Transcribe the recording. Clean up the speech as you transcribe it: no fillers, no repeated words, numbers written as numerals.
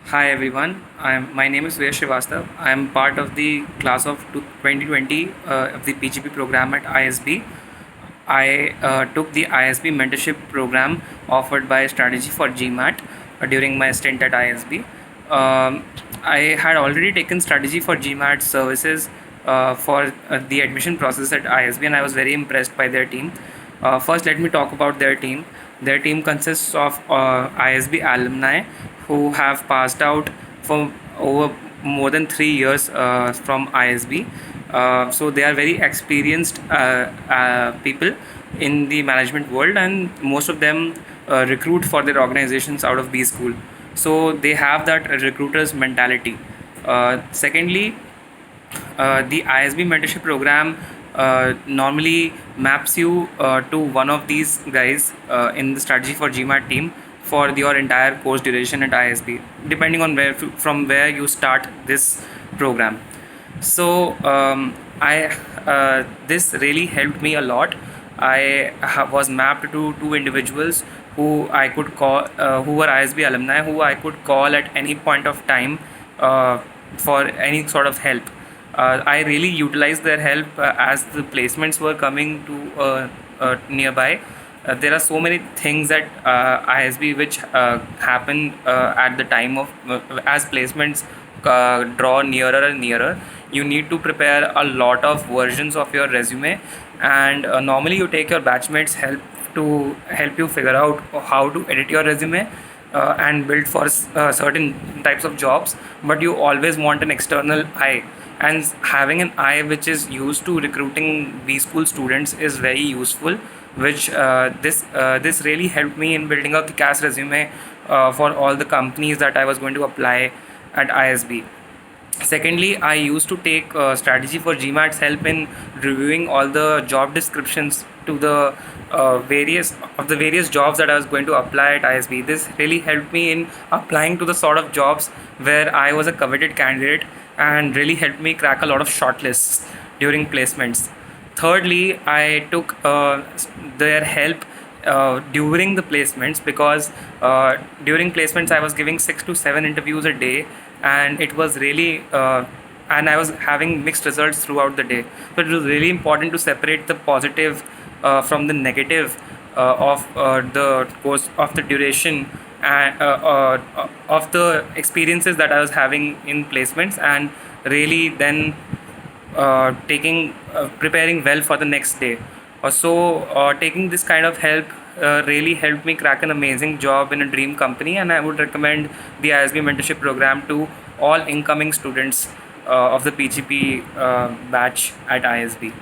Hi everyone, my name is Veer Srivastav. I am part of the class of 2020 of the PGP program at ISB. I took the ISB mentorship program offered by Strategy for GMAT during my stint at ISB. Um, I had already taken Strategy for GMAT services for the admission process at ISB, and I was very impressed by their team. First, let me talk about their team. Their team consists of ISB alumni who have passed out for over more than 3 years from ISB. So they are very experienced people in the management world, and most of them recruit for their organizations out of B school. So they have that recruiter's mentality. Secondly, the ISB mentorship program normally maps you to one of these guys in the strategy for GMAT team for your entire course duration at ISB, depending on from where you start this program. So I this really helped me a lot. Was mapped to two individuals who I could call, who were ISB alumni, who I could call at any point of time for any sort of help. I really utilized their help as the placements were coming to nearby. There are so many things at ISB which happen at the time of as placements draw nearer and nearer. You need to prepare a lot of versions of your resume, and normally you take your batchmates help to help you figure out how to edit your resume and build for certain types of jobs, but you always want an external eye, and having an eye which is used to recruiting B school students is very useful, which this really helped me in building a kick-ass resume for all the companies that I was going to apply at ISB. Secondly, I used to take strategy for GMAT's help in reviewing all the job descriptions to the various jobs that I was going to apply at ISB. This really helped me in applying to the sort of jobs where I was a coveted candidate, and really helped me crack a lot of shortlists during placements. Thirdly, I took their help during the placements, because during placements I was giving 6 to 7 interviews a day, and it was really and I was having mixed results throughout the day. So it was really important to separate the positive from the negative of the course of the duration, and of the experiences that I was having in placements, and really then taking preparing well for the next day. Taking this kind of help really helped me crack an amazing job in a dream company, and I would recommend the ISB mentorship program to all incoming students of the PGP batch at ISB.